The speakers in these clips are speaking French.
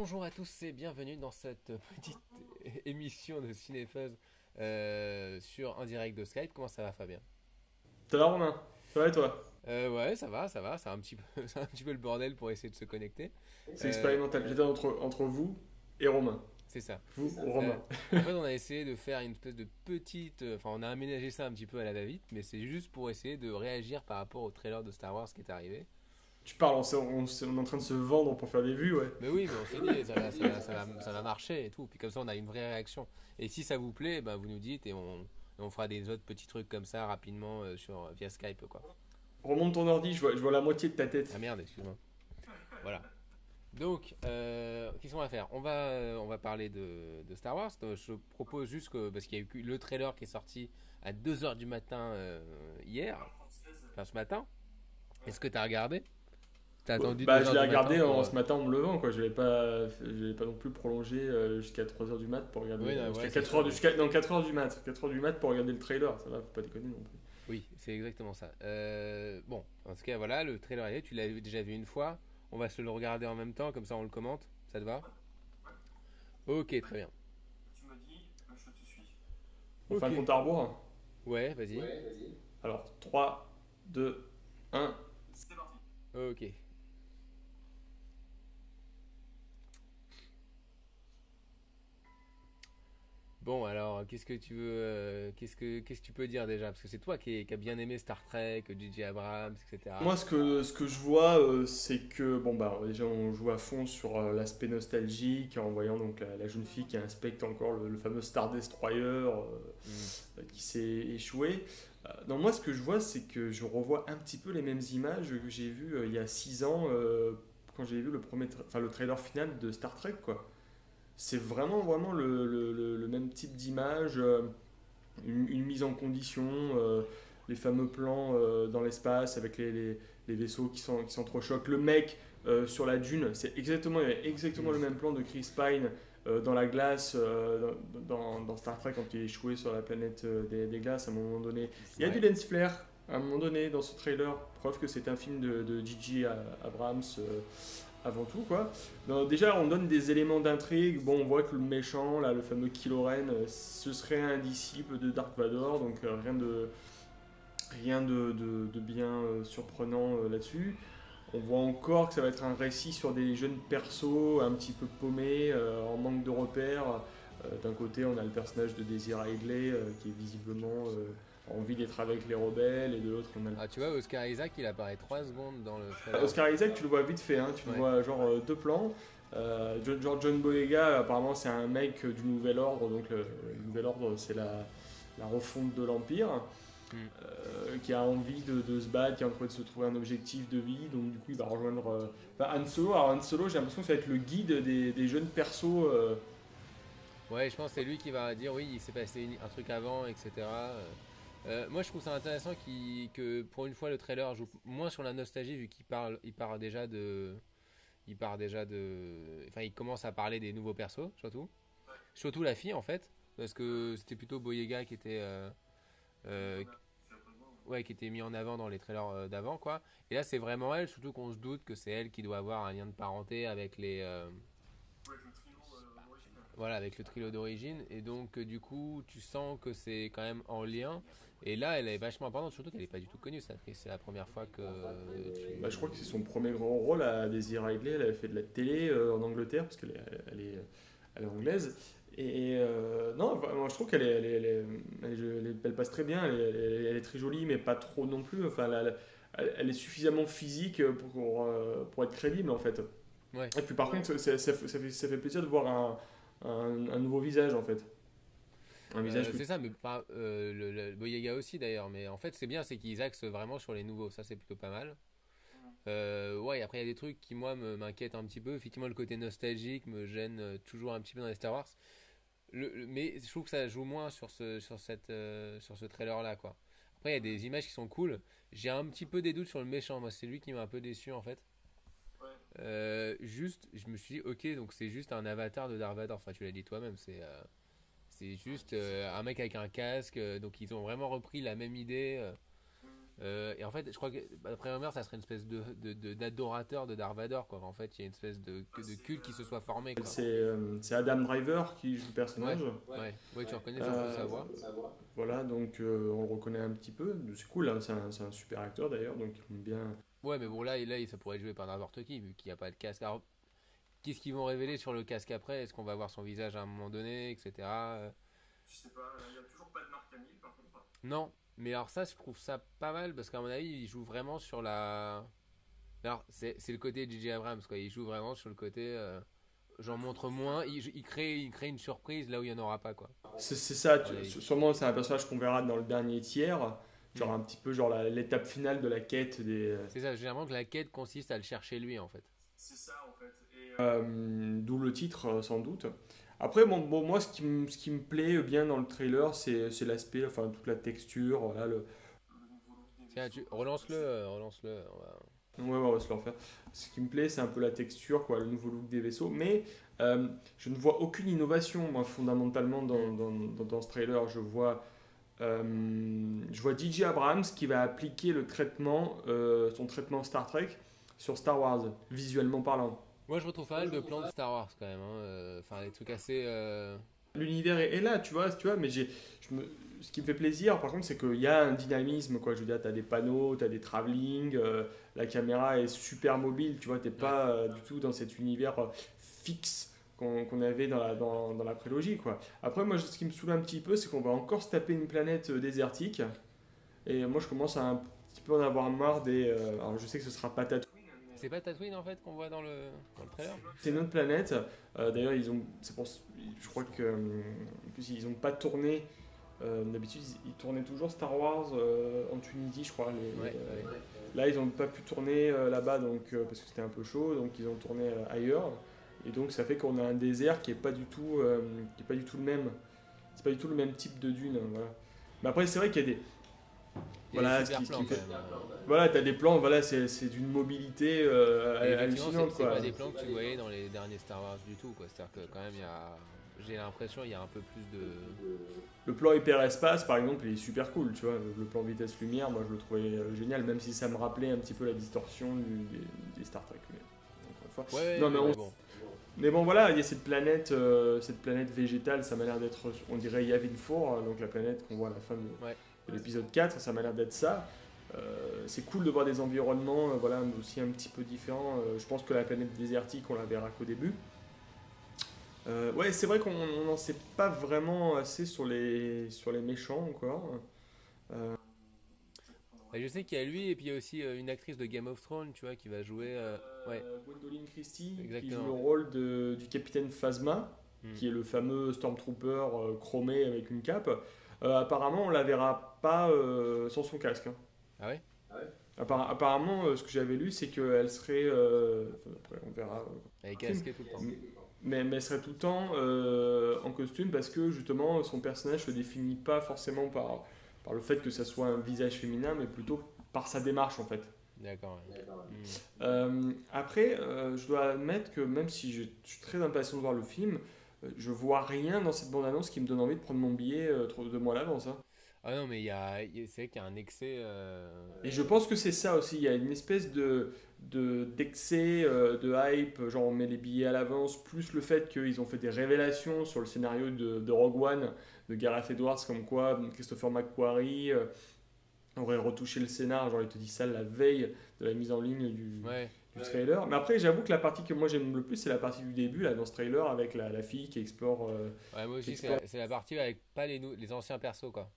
Bonjour à tous et bienvenue dans cette petite émission de Cinefuzz sur un direct de Skype. Comment ça va, Fabien? Ça va Romain? Ça va et toi? Ouais, ça va, c'est un petit peu, c'est un petit peu le bordel pour essayer de se connecter. C'est Euh, expérimental. J'étais entre vous et Romain. c'est ça. Vous ou Euh, Romain. En fait, on a essayé de faire une espèce de petite, enfin, on a aménagé ça un petit peu à la va-vite, mais c'est juste pour essayer de réagir par rapport au trailer de Star Wars qui est arrivé. Tu parles, on est en train de se vendre pour faire des vues, ouais. Mais oui, mais on s'est dit, ça va marcher et tout. Puis comme ça, on a une vraie réaction. Et si ça vous plaît, bah, vous nous dites et on fera des autres petits trucs comme ça rapidement via Skype, quoi. Remonte ton ordi, je vois la moitié de ta Ah tête. merde, excuse-moi. Voilà. Donc, qu'est-ce qu'on va faire? On va parler de Star Wars. Donc, je propose juste que, parce qu'il y a eu le trailer qui est sorti à 2 heures du matin hier, enfin ce matin. Est-ce que t'as regardé? T'as attendu Bah, deux je heures l'ai du matin regardé pour. ce matin en me levant, quoi. Je vais pas non plus prolonger jusqu'à 3h du mat pour regarder. Oui, non, Jusqu'à ouais, c'est 4 sûr. heures, non, 4h du mat. 4h du mat pour regarder le trailer, ça va, faut pas déconner non plus. Oui, c'est exactement ça. Bon, en tout cas, voilà, le trailer est là, tu l'as déjà vu une fois. On va se le regarder en même temps, comme ça on le commente. Ça te va? Ok, très bien. On fait Ok. un compte à rebours, hein. Ouais, vas-y. Alors, 3, 2, 1. Ok. Bon, alors, qu'est-ce que tu veux, qu'est-ce que tu peux dire déjà? Parce que c'est toi qui a bien aimé Star Trek, J.J. Abrams, etc. Moi, ce que je vois, c'est que, bon, bah, déjà, on joue à fond sur l'aspect nostalgique, en voyant donc la jeune fille qui inspecte encore le fameux Star Destroyer Hmm. qui s'est échoué. Non, moi, ce que je vois, c'est que je revois un petit peu les mêmes images que j'ai vues il y a 6 ans, quand j'ai vu enfin, le trailer final de Star Trek, quoi. C'est vraiment le même type d'image, une mise en condition, les fameux plans dans l'espace avec les vaisseaux qui s'entrechoquent. Le mec sur la dune, il y a exactement Hmm. le même plan de Chris Pine dans la glace dans Star Trek quand il est échoué sur la planète des glaces à un moment donné. Il y a du Ouais. lens flare à un moment donné dans ce trailer, preuve que c'est un film de J.J. Abrams avant tout, quoi. Donc, déjà, on donne des éléments d'intrigue. Bon, on voit que le méchant, là, le fameux Kylo Ren, ce serait un disciple de Dark Vador, donc rien de bien surprenant là-dessus. On voit encore que ça va être un récit sur des jeunes persos un petit peu paumés, en manque de repères. D'un côté, on a le personnage de Daisy Ridley qui est visiblement envie d'être avec les rebelles, et de l'autre, on a Ah, tu vois, Oscar Isaac, il apparaît 3 secondes dans le trailer. Oscar Isaac, tu le vois vite fait, hein, tu le Ouais. vois genre deux plans. John Boyega, apparemment, c'est un mec du Nouvel Ordre, donc le Nouvel Ordre, c'est la refonte de l'Empire, Hmm. qui a envie de se battre, qui a envie de se trouver un objectif de vie, donc du coup, il va rejoindre Han Solo. Alors, Han Solo, j'ai l'impression que ça va être le guide des jeunes persos. Ouais, je pense que c'est lui qui va dire oui, il s'est passé un truc avant, etc. Moi, je trouve ça intéressant que pour une fois le trailer joue moins sur la nostalgie vu enfin, il commence à parler des nouveaux persos, surtout la fille en fait, parce que c'était plutôt Boyega euh, ouais, qui était mis en avant dans les trailers d'avant, quoi. Et là, c'est vraiment elle, surtout qu'on se doute que c'est elle qui doit avoir un lien de parenté avec voilà, avec le trio d'origine. Et donc, du coup, tu sens que c'est quand même en lien. Et là, elle est vachement importante, surtout qu'elle n'est pas du tout connue, cette actrice. C'est la première fois que Bah, je tu. crois que c'est son premier grand rôle à Daisy Ridley. Elle avait fait de la télé en Angleterre, parce qu'elle est anglaise. Et non, enfin, moi je trouve elle passe très bien. Elle est très jolie, mais pas trop non plus. Enfin, elle est suffisamment physique pour être crédible, en fait. Ouais. Et puis par contre, ça fait plaisir de voir un nouveau visage, en fait. Un visage que. C'est ça, mais pas le Boyega aussi d'ailleurs. Mais en fait, c'est bien, c'est qu'ils axent vraiment sur les nouveaux. Ça, c'est plutôt pas mal. Ouais, après, il y a des trucs qui, moi, m'inquiètent un petit peu. Effectivement, le côté nostalgique me gêne toujours un petit peu dans les Star Wars. Mais je trouve que ça joue moins sur ce trailer-là, quoi. Après, il y a des images qui sont cool. J'ai un petit peu des doutes sur le méchant. Moi, c'est lui qui m'a un peu déçu, en fait. Juste, je me suis dit, ok, donc c'est juste un avatar de Darth Vader. Enfin, tu l'as dit toi-même, c'est juste un mec avec un casque. Donc, ils ont vraiment repris la même idée. Et en fait, je crois que d'après rumeur, ça serait une espèce d'adorateur de Darth Vader, quoi. En fait, il y a une espèce de culte qui se soit formé, quoi. C'est Adam Driver qui joue le Ouais, personnage. ouais, tu reconnais surtout Euh, sa voix. voilà, donc on le reconnaît un petit peu. C'est cool, hein, c'est un super acteur d'ailleurs, donc il aime bien. Ouais, mais bon, là, ça pourrait être joué par n'importe qui, vu qu'il n'y a pas de casque. Alors, qu'est-ce qu'ils vont révéler sur le casque après? Est-ce qu'on va voir son visage à un moment donné, etc. Je sais pas, il n'y a toujours pas de Mark Hamill par contre. Non, mais alors ça, je trouve ça pas mal, parce qu'à mon avis, il joue vraiment sur la... Alors, c'est le côté J.J. Abrams, quoi. Il joue vraiment sur le côté... j'en montre moins, il crée une surprise là où il n'y en aura pas, quoi. C'est ça, À mon avis. sûrement c'est un personnage qu'on verra dans le dernier tiers, genre Hmm. un petit peu genre l'étape finale de la quête des. C'est ça, généralement que la quête consiste à le chercher lui, en fait. C'est ça en fait. D'où le titre sans doute. Après, bon, moi ce qui me plaît bien dans le trailer, c'est l'aspect, enfin toute la texture, voilà, Tiens, relance-le, relance-le. Ouais, ouais, on va se le refaire. Ce qui me plaît, c'est un peu la texture, quoi, le nouveau look des vaisseaux. Mais je ne vois aucune innovation, moi, fondamentalement, dans ce trailer. Je vois DJ Abrams qui va appliquer son traitement Star Trek sur Star Wars, visuellement parlant. Moi, je retrouve pas mal de plans de Star Wars, quand même, hein. Enfin, des trucs assez... L'univers est là, tu vois, mais ce qui me fait plaisir, par contre, c'est qu'il y a un dynamisme, quoi. Je veux dire, tu as des panneaux, tu as des travelling, la caméra est super mobile, tu vois, t'es Ouais. pas du tout dans cet univers fixe qu'on avait dans la prélogie, quoi. Après, moi, ce qui me saoule un petit peu, c'est qu'on va encore se taper une planète désertique, et moi, je commence à un petit peu en avoir marre alors, je sais que ce sera pas Tatooine. C'est pas Tatooine, en fait, qu'on voit dans le trailer? C'est une autre planète. D'ailleurs, je crois que en plus, ils n'ont pas tourné. D'habitude, ils tournaient toujours Star Wars en Tunisie, je crois. Ouais, ouais. Là, ils n'ont pas pu tourner là-bas parce que c'était un peu chaud, donc ils ont tourné ailleurs. Et donc, ça fait qu'on a un désert qui est pas du tout le même. C'est pas du tout le même type de dune, voilà. Mais après, c'est vrai qu'il y a des, Il y a des voilà, super ce qui plans, me quand fait. même. Voilà, t'as des plans, voilà, c'est d'une mobilité Et effectivement, hallucinante, c'est quoi. pas des plans que tu voyais dans les derniers Star Wars du tout, quoi. C'est-à-dire que, quand même, j'ai l'impression il y a un peu plus de... Le plan hyperespace, par exemple, il est super cool, tu vois. Le plan vitesse-lumière, moi, je le trouvais génial, même si ça me rappelait un petit peu la distorsion des Star Trek. Mais, encore une fois. Ouais, Non, mais bon. mais bon, voilà, il y a cette planète végétale, ça m'a l'air d'être, on dirait Yavin 4, donc la planète qu'on voit à la fin Ouais. de l'épisode 4, ça m'a l'air d'être ça. C'est cool de voir des environnements voilà, aussi un petit peu différents. Je pense que la planète désertique, on la verra qu'au début. Ouais, c'est vrai qu'on n'en sait pas vraiment assez sur les méchants encore. Euh, Et je sais qu'il y a lui, et puis il y a aussi une actrice de Game of Thrones, tu vois, qui va jouer... Ouais, Gwendoline Christie, qui joue le exactement. rôle du capitaine Phasma, Hmm. qui est le fameux Stormtrooper chromé avec une cape. Apparemment, on la verra pas sans son casque, hein. Ah ouais? Apparemment, ce que j'avais lu, c'est qu'elle serait. Enfin, après, on verra. Elle est casquée tout le temps. Mais elle serait tout le temps en costume parce que justement, son personnage se définit pas forcément par le fait que ça soit un visage féminin, mais plutôt par sa démarche en fait. D'accord, ouais. Hmm. Après, je dois admettre que même si je suis très impatient de voir le film, je vois rien dans cette bande-annonce qui me donne envie de prendre mon billet 2 mois à l'avance, hein. Ah non, mais c'est vrai qu'il y a un excès... Et je pense que c'est ça aussi, il y a une espèce d'excès, de hype, genre on met les billets à l'avance, plus le fait qu'ils ont fait des révélations sur le scénario de Rogue One, de Gareth Edwards, comme quoi Christopher McQuarrie aurait retouché le scénar, genre il te dit ça la veille de la mise en ligne Ouais. du trailer. Mais après, j'avoue que la partie que moi j'aime le plus, c'est la partie du début, là, dans ce trailer, avec la fille qui explore... Ouais, moi qui aussi, explore... c'est la partie avec pas les anciens persos, quoi.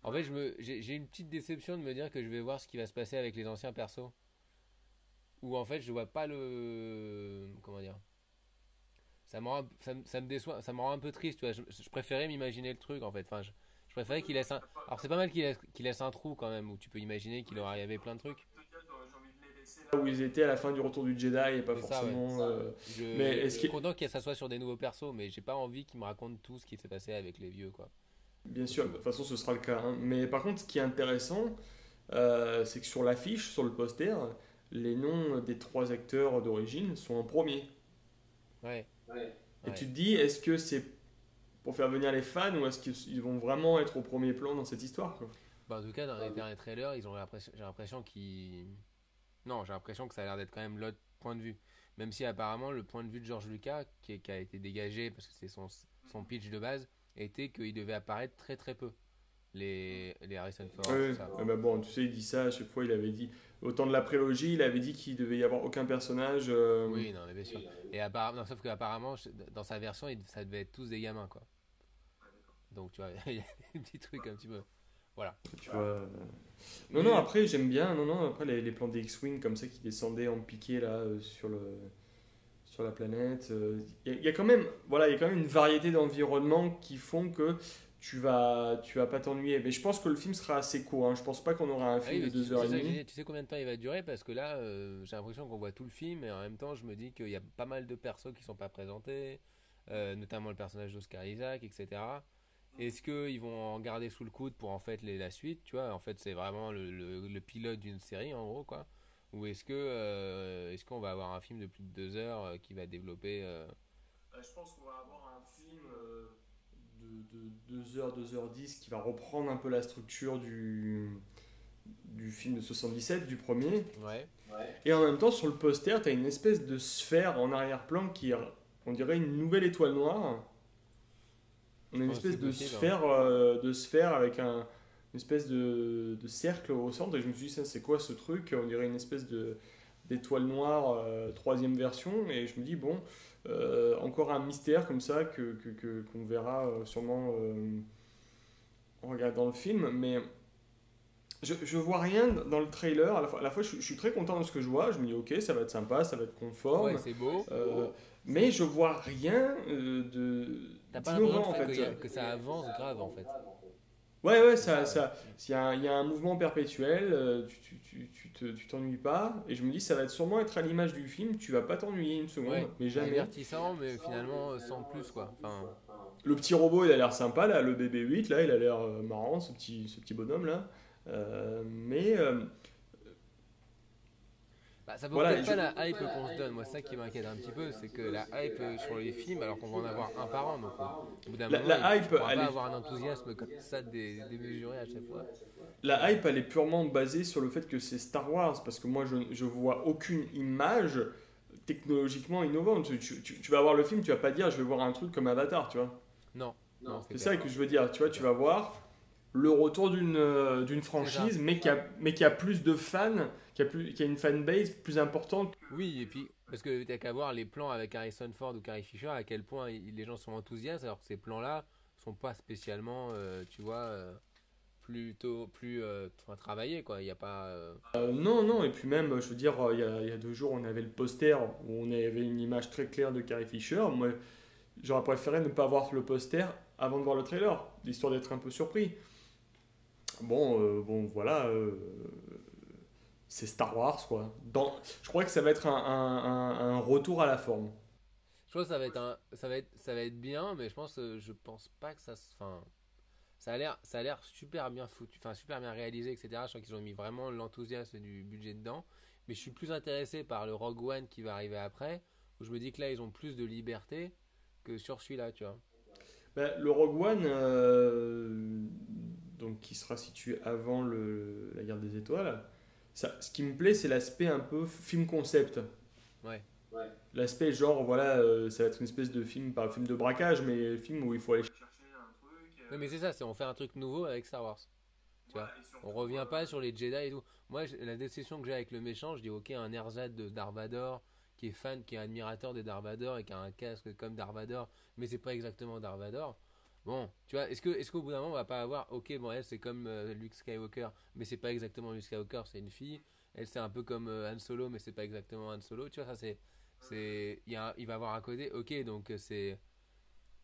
En fait, j'ai une petite déception de me dire que je vais voir ce qui va se passer avec les anciens persos. Ou en fait, je vois pas le... Comment dire? Ça me déçoit, ça me rend un peu triste, tu vois. Je préférais m'imaginer le truc, en fait. Enfin, je préférais qu'il laisse un... Alors, c'est pas mal qu'il laisse un trou, quand même, où tu peux imaginer qu'il aurait arrivé plein de trucs. Là où ils étaient à la fin du Retour du Jedi et pas C'est ça, ouais. forcément... mais Je est-ce suis que... content que ça soit sur des nouveaux persos, mais j'ai pas envie qu'ils me racontent tout ce qui s'est passé avec les vieux, quoi. Bien sûr, de toute façon ce sera le cas, hein. Mais par contre, ce qui est intéressant, c'est que sur l'affiche, sur le poster, les noms des 3 acteurs d'origine sont en premier. Ouais, Et tu ouais. te dis, est-ce que c'est pour faire venir les fans ou est-ce qu'ils vont vraiment être au premier plan dans cette histoire, quoi? Bah, en tout cas, dans les derniers trailers, j'ai l'impression qu'ils. Non, j'ai l'impression que ça a l'air d'être quand même l'autre point de vue. Même si apparemment le point de vue de George Lucas, qui a été dégagé parce que c'est son pitch de base, était qu'il devait apparaître très très peu. Les Harrison Ford, tout Ouais, ça. ouais, bah bon, tu sais, il dit ça à chaque fois. Il avait dit, au temps de la prélogie, il avait dit qu'il devait y avoir aucun personnage. Oui, non, mais bien sûr. Et apparemment, non, sauf qu'apparemment, dans sa version, ça devait être tous des gamins, quoi. Donc, tu vois, il y a des petits trucs un petit peu. Voilà. Tu vois. Non, non, Mais, après, j'aime bien. Non, non, après, les plans des X-Wing comme ça qui descendaient en piqué là sur la planète. Il y a quand même, voilà, il y a quand même une variété d'environnements qui font que tu vas pas t'ennuyer. Mais je pense que le film sera assez court. Hein. Je pense pas qu'on aura un ah oui, film de mais deux c'est heures et ça que j'ai demie. dit. Tu sais combien de temps il va durer? Parce que là, j'ai l'impression qu'on voit tout le film, et en même temps, je me dis qu'il y a pas mal de persos qui sont pas présentés, notamment le personnage d'Oscar Isaac, etc. Est-ce qu'ils vont en garder sous le coude pour en fait la suite, tu vois? En fait, c'est vraiment le pilote d'une série, en gros, quoi. Ou est-ce qu'on va avoir un film de plus de 2 heures qui va développer. Je pense qu'on va avoir un film de 2 heures, 2h10 qui va reprendre un peu la structure du film de 77, du premier. Ouais. Et en même temps, sur le poster, tu as une espèce de sphère en arrière-plan qui est, on dirait, une nouvelle étoile noire. On a une Oh, c'est espèce possible, hein. de sphère avec une espèce de cercle au centre. Et je me suis dit, ça, c'est quoi ce truc? On dirait une espèce d'étoile noire, troisième version. Et je me dis, bon, encore un mystère comme ça qu'on verra sûrement en regardant le film. Mais je vois rien dans le trailer. À la fois je suis très content de ce que je vois. Je me dis, ok, ça va être sympa, ça va être Ouais, conforme. c'est beau. Euh, mais je vois rien T'as pas l'impression d'innovant en fait. que ça avance grave, en fait. Ouais, ouais, C'est ça, ouais. il y a un mouvement perpétuel, tu t'ennuies pas, et je me dis, ça va sûrement être à l'image du film, tu vas pas t'ennuyer une seconde, Ouais, mais jamais. divertissant, mais finalement sans plus, quoi. Enfin, Le petit robot, il a l'air sympa, là, le bébé 8 là, il a l'air marrant, ce petit bonhomme, là. Mais, bah, ça vaut voilà, peut-être pas la hype qu'on se donne. Moi, c'est ça qui m'inquiète un petit peu, c'est que la hype sur les films, alors qu'on va en avoir un par an, donc au bout d'un moment, la tu hype, pourras pas avoir un enthousiasme comme ça démesuré à chaque fois. la hype, elle est purement basée sur le fait que c'est Star Wars, parce que moi, je vois aucune image technologiquement innovante. Tu vas voir le film, tu vas pas dire, je vais voir un truc comme Avatar, tu vois. Non, non, c'est C'est clair. ça que je veux dire, tu vois, tu vas voir le retour d'une C'est ça. franchise, mais qui a plus de fans, qui a une fanbase plus importante. Oui, et puis, parce que t'as qu'à voir les plans avec Harrison Ford ou Carrie Fisher, à quel point les gens sont enthousiastes, alors que ces plans-là sont pas spécialement, tu vois, plutôt plus enfin, travaillés, quoi. Il n'y a pas. Non, non, et puis même, je veux dire, il y a 2 jours, on avait le poster où on avait une image très claire de Carrie Fisher. Moi, j'aurais préféré ne pas voir le poster avant de voir le trailer, histoire d'être un peu surpris. Bon, voilà, c'est Star Wars, quoi. Je crois que ça va être un retour à la forme. Je pense que ça va être bien, mais je pense pas que enfin, ça a l'air super bien foutu, enfin super bien réalisé, etc. Je sens qu'ils ont mis vraiment l'enthousiasme du budget dedans. Mais je suis plus intéressé par le Rogue One qui va arriver après, où je me dis que là ils ont plus de liberté que sur celui-là, tu vois. Ben, le Rogue One, donc qui sera situé avant la guerre des étoiles, ce qui me plaît, c'est l'aspect un peu film concept. Ouais. L'aspect genre, voilà, ça va être une espèce de film, pas un film de braquage, mais film où il faut aller chercher un truc. Non, mais c'est ça, on fait un truc nouveau avec Star Wars. Tu vois, Et on surtout, revient pas sur les Jedi et tout. Moi, la déception que j'ai avec le méchant, je dis ok, un Erzad de Darth Vader qui est fan, qui est admirateur de Darth Vader et qui a un casque comme Darth Vader, mais c'est pas exactement Darth Vader. Bon, tu vois, est-ce qu'au bout d'un moment on va pas avoir ok, bon elle c'est comme Luke Skywalker, mais c'est pas exactement Luke Skywalker, c'est une fille. Elle c'est un peu comme Han Solo, mais c'est pas exactement Han Solo. Tu vois, ça il va avoir un côté ok, donc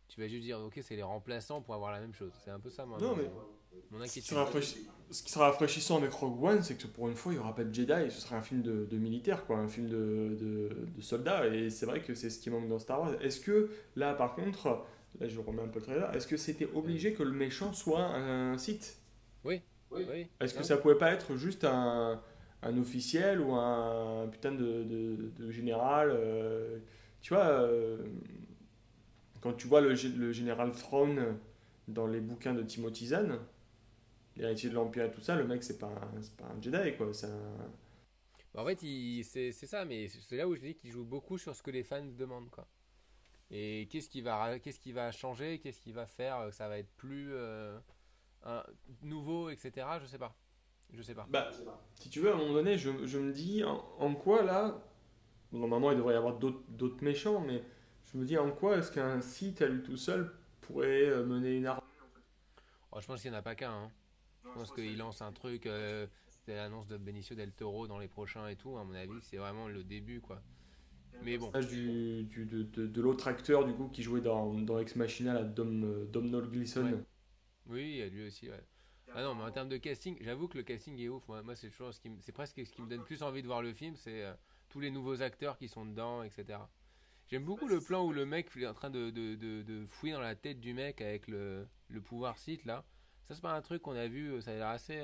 tu vas juste dire ok, c'est les remplaçants pour avoir la même chose. C'est un peu ça moi non, mais mon ce qui inquiétude. sera, ce qui sera rafraîchissant avec Rogue One, c'est que pour une fois, il n'y aura pas de Jedi, et ce sera un film de militaire, quoi, un film de soldats, et c'est vrai que c'est ce qui manque dans Star Wars. Est-ce que, là, par contre, là, je remets un peu le trailer, est-ce que c'était Vas-y. obligé que le méchant soit un Sith? Oui, oui, Est-ce que non. ça pouvait pas être juste un officiel ou un putain de général tu vois, quand tu vois le général Thrawn dans les bouquins de Timothy Zahn, l'héritier de l'Empire et tout ça, le mec, c'est pas un Jedi, quoi. En fait, c'est ça, mais c'est là où je dis qu'il joue beaucoup sur ce que les fans demandent, quoi. Et qu'est-ce qui va changer, qu'est-ce qui va faire que ça va être plus un- nouveau, etc. Je sais pas. Je sais pas. Bah, si tu veux, à un moment donné, je me dis en quoi là, bon, normalement il devrait y avoir d'autres méchants, mais je me dis en quoi est-ce qu'un Sith à lui tout seul pourrait mener une armée. Oh, je pense qu'il n'y en a pas qu'un, hein. Je pense qu'il lance un truc, c'est l'annonce de Benicio del Toro dans les prochains et tout. À mon avis, c'est vraiment le début, quoi. Mais bon, De l'autre acteur du coup qui jouait dans Ex Machina, la Domhnall ouais. Gleeson. Oui, lui aussi, ouais. Ah non, mais en termes de casting, j'avoue que le casting est ouf. Moi c'est toujours c'est presque ce qui me donne plus envie de voir le film, c'est tous les nouveaux acteurs qui sont dedans, etc. J'aime beaucoup le plan où le mec est en train de fouiller dans la tête du mec avec le pouvoir Sith là. Ça, c'est pas un truc qu'on a vu, ça a l'air assez.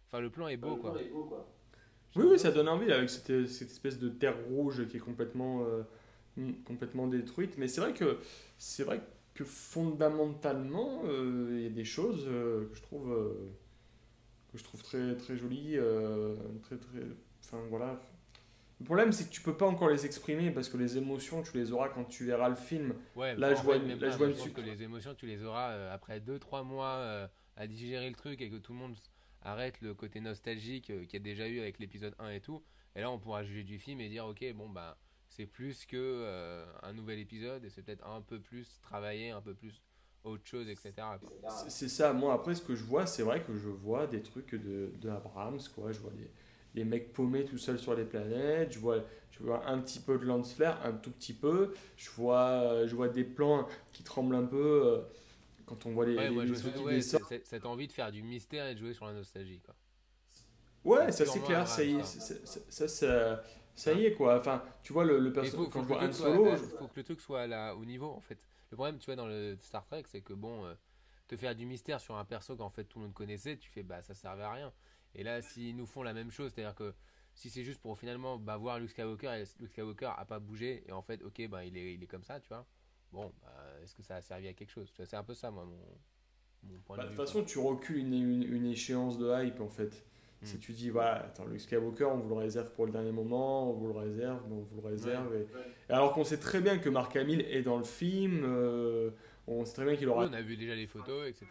Enfin, le plan est beau, quoi. Oui, oui, ça donne envie là, avec cette espèce de terre rouge qui est complètement détruite. Mais c'est vrai que fondamentalement, il y a des choses que je trouve très très jolies, très très. Enfin voilà. Le problème, c'est que tu peux pas encore les exprimer parce que les émotions, tu les auras quand tu verras le film. Ouais, Là, en fait, même là, je pas. vois Moi, une je pense que sucre. les émotions, tu les auras après 2 3 mois à digérer le truc et que tout le monde arrête le côté nostalgique qu'il y a déjà eu avec l'épisode 1 et tout. Et là, on pourra juger du film et dire, ok, bon, bah, c'est plus que un nouvel épisode et c'est peut-être un peu plus travaillé, un peu plus autre chose, etc., quoi. C'est ça. Moi, après, ce que je vois, c'est vrai que je vois des trucs de Abrams, quoi. Je vois des mecs paumés tout seuls sur les planètes. Je vois un petit peu de lance flare, un tout petit peu. Je vois des plans qui tremblent un peu quand on voit Ouais, moi, je les vois trucs qui ouais, descendent. cette envie de faire du mystère et de jouer sur la nostalgie, quoi. C'est Ouais, ça c'est purement clair. Ça Abrams, y est, ça. ça Hein? y est, quoi. Enfin, tu vois, Mais quand faut je que le vois Han truc soit, Solo, faut que le truc soit là au niveau en fait. Le problème, tu vois, dans le Star Trek, c'est que bon, te faire du mystère sur un perso qu'en fait tout le monde connaissait, tu fais bah ça servait à rien. Et là, s'ils nous font la même chose, c'est-à-dire que si c'est juste pour finalement bah, voir Luke Skywalker et Luke Skywalker a pas bougé et en fait, ok, bah il est comme ça, tu vois. Bon, bah, est-ce que ça a servi à quelque chose? Tu vois, c'est un peu ça, moi, mon point bah, de de toute vue, quoi. façon, tu recules une échéance de hype en fait. Hmm. Si tu dis, voilà, attends, Luke Skywalker, on vous le réserve pour le dernier moment, on vous le réserve, on vous le Ouais. réserve. Et alors qu'on sait très bien que Mark Hamill est dans le film, on sait très bien qu'il Oui, aura. on a vu déjà les photos, etc.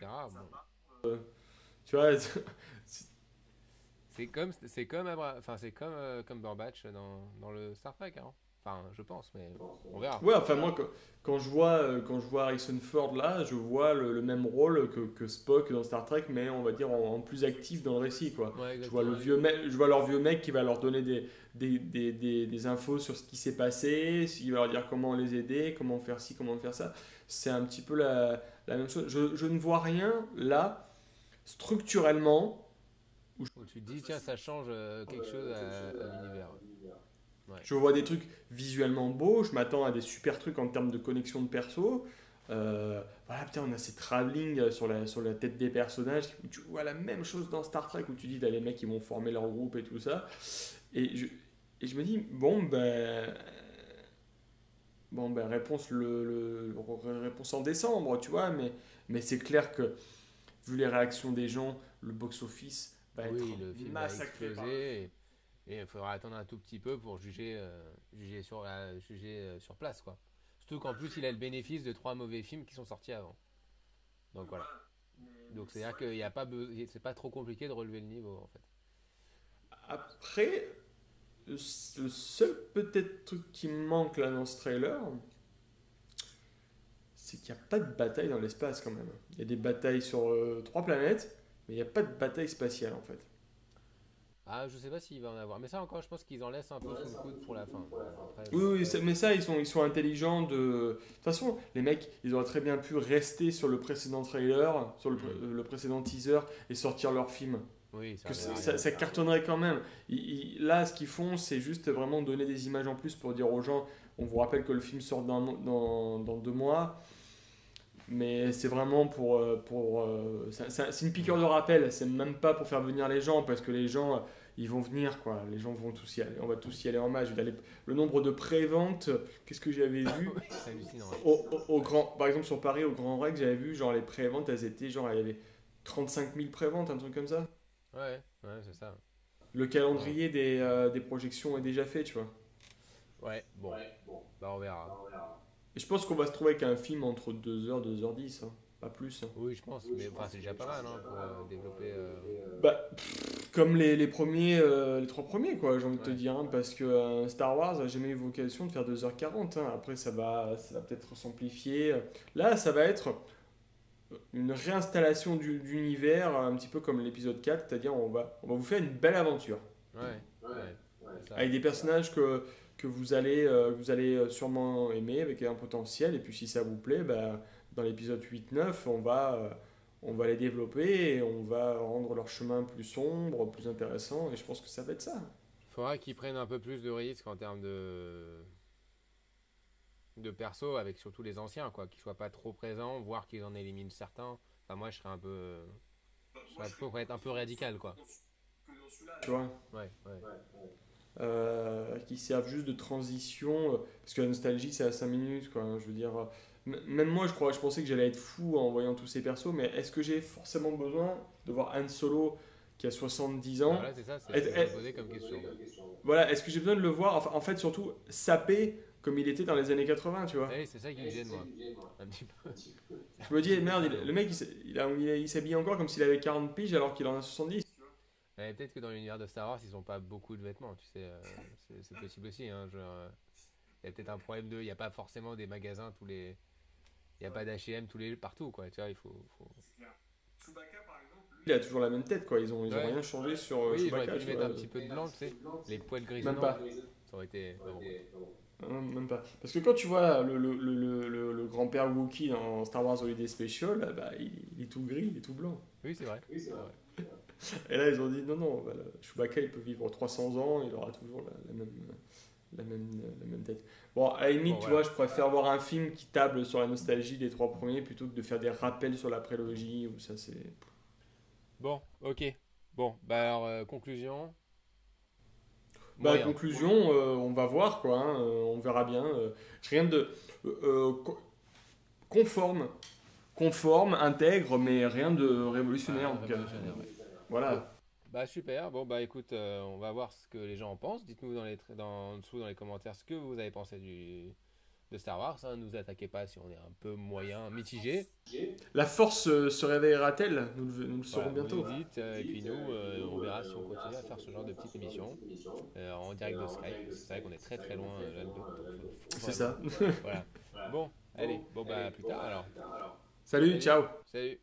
Bon, Tu vois, enfin c'est comme Cumberbatch dans le Star Trek, hein. Enfin, je pense, mais on verra. ouais, enfin, moi, quand je vois Harrison Ford là, je vois le même rôle que Spock dans Star Trek, mais on va dire en plus actif dans le récit, quoi. Ouais, Je vois exactement. je vois leur vieux mec qui va leur donner des infos sur ce qui s'est passé, il va leur dire comment les aider, comment faire ci, comment faire ça. C'est un petit peu la même chose. Je ne vois rien là, structurellement, où Où tu te dis, tiens, ça change quelque chose à l'univers. Ouais. je vois des trucs visuellement beaux, je m'attends à des super trucs en termes de connexion de perso. Voilà, putain, on a ces travelling sur la tête des personnages, où tu vois la même chose dans Star Trek, où tu dis, t'as les mecs qui vont former leur groupe et tout ça. Et je, et je me dis, bon, ben réponse, réponse en décembre, tu vois, mais c'est clair que, vu les réactions des gens, le box-office va être Oui, le film va massacré par le film. exploser et il faudra attendre un tout petit peu pour juger sur place, quoi. Surtout qu'en plus, il a le bénéfice de 3 mauvais films qui sont sortis avant. Donc voilà. Donc c'est-à-dire qu'il y a pas, c'est pas trop compliqué de relever le niveau, en fait. Après, le seul peut-être truc qui me manque là dans ce trailer, c'est qu'il n'y a pas de bataille dans l'espace quand même. Il y a des batailles sur 3 planètes, mais il n'y a pas de bataille spatiale en fait. Ah, je sais pas s'il va en avoir. Mais ça encore, je pense qu'ils en laissent un peu sous le coude pour la fin. Après, Oui, je sais oui, pas. mais ça, ils sont intelligents de... De toute façon, les mecs, ils auraient très bien pu rester sur le précédent trailer, sur Hmm. le précédent teaser, et sortir leur film. Oui, ça Que avait rien. ça cartonnerait quand même. Là, ce qu'ils font, c'est juste vraiment donner des images en plus pour dire aux gens, on vous rappelle que le film sort dans 2 mois. Mais c'est vraiment c'est une piqûre de rappel, c'est même pas pour faire venir les gens, parce que les gens, ils vont venir, quoi. Les gens vont tous y aller, on va tous y aller en masse. Le nombre de pré-ventes, qu'est-ce que j'avais vu Oui, c'est hallucinant. Ouais. par exemple sur Paris, au Grand Rex, j'avais vu, genre les pré-ventes, elles étaient, genre, il y avait 35 000 préventes, un truc comme ça. Ouais, ouais, c'est ça. Le Bon. calendrier des projections est déjà fait, tu vois. Ouais, bon, bah on verra. Et je pense qu'on va se trouver avec un film entre 2 heures 2h10, hein. Pas plus, hein. Oui, je pense, mais enfin, c'est déjà pas mal hein, pour développer. Bah, comme les premiers, les trois premiers, quoi, j'ai envie de te Ouais, dire, hein, parce que Star Wars a jamais eu vocation de faire 2h40, hein. Après, ça va peut-être s'amplifier. Là, ça va être une réinstallation d'univers, un petit peu comme l'épisode 4, c'est-à-dire on va vous faire une belle aventure. ouais, ouais, c'est ça. Avec des personnages que vous allez sûrement aimer, avec un potentiel, et puis si ça vous plaît, bah, dans l'épisode 8-9, on va les développer, et on va rendre leur chemin plus sombre, plus intéressant, et je pense que ça va être ça. Faudra qu'ils prennent un peu plus de risques en termes de perso, avec surtout les anciens, quoi, qu'ils soient pas trop présents, voire qu'ils en éliminent certains. Enfin, moi, je serais un peu. Je serais pour être un peu radical, quoi. Tu vois, Ouais, ouais. qui servent juste de transition, parce que la nostalgie, c'est à 5 minutes, quoi, hein, je veux dire. Même moi, je pensais que j'allais être fou en voyant tous ces persos, mais est-ce que j'ai forcément besoin de voir Han Solo qui a 70 Bah ans? voilà, c'est ça, c'est ce que je me Est- posais comme question. Voilà, est-ce que j'ai besoin de le voir, enfin, en fait, surtout sapé comme il était dans les années 80, tu vois? Eh, c'est ça qui me gêne, moi. Un petit peu. C'est Je un me petit dis, peu merde, salaud. le mec, il s'habille encore comme s'il avait 40 piges alors qu'il en a 70. Peut-être que dans l'univers de Star Wars, ils ont pas beaucoup de vêtements, tu sais. C'est possible aussi, hein. Il y a peut-être un problème de. Il n'y a pas forcément des magasins tous les. Il n'y a pas d'H&M partout, quoi. Tu vois, Il a toujours la même tête, quoi. Ils ont Ouais. rien changé sur Oui, j'aurais Chewbacca, pu lui tu mettre vois. un petit peu de blanc, tu sais. Les poils Même grisonnants. pas. Ça aurait été. Bah bon, bref. Non, même pas. Parce que quand tu vois le grand-père Wookiee dans Star Wars Holiday Special, bah, il est tout gris, il est tout blanc. Oui, c'est vrai. C'est vrai. Et là, ils ont dit non, non, bah, Chewbacca, il peut vivre 300 ans, il aura toujours la même tête. Bon, à la limite, Bon, tu voilà. vois, je préfère voir un film qui table sur la nostalgie des trois premiers plutôt que de faire des rappels sur la prélogie, ou ça, c'est. Bon, ok. Bon, bah alors, conclusion. Bah, Moyen. conclusion, on va voir, quoi, hein, on verra bien. Rien de. Conforme, conforme, intègre, mais rien de révolutionnaire en Ah, tout cas. révolutionnaire, ouais. Bon, Voilà. bah super. Bon, bah écoute, on va voir ce que les gens en pensent. Dites-nous en dessous dans les commentaires ce que vous avez pensé de Star Wars, hein. Ne nous attaquez pas si on est un peu moyen, mitigé. La force se réveillera-t-elle? Nous le saurons Voilà, vous nous bientôt. dites, et puis nous, on verra si on continue à faire ce genre de petite émission en direct de Skype, parce que c'est vrai qu'on est très très loin là-dedans, donc faut C'est vraiment. ça. Voilà. Bon, allez, bon bah à plus tard alors. Salut, Salut, ciao. salut.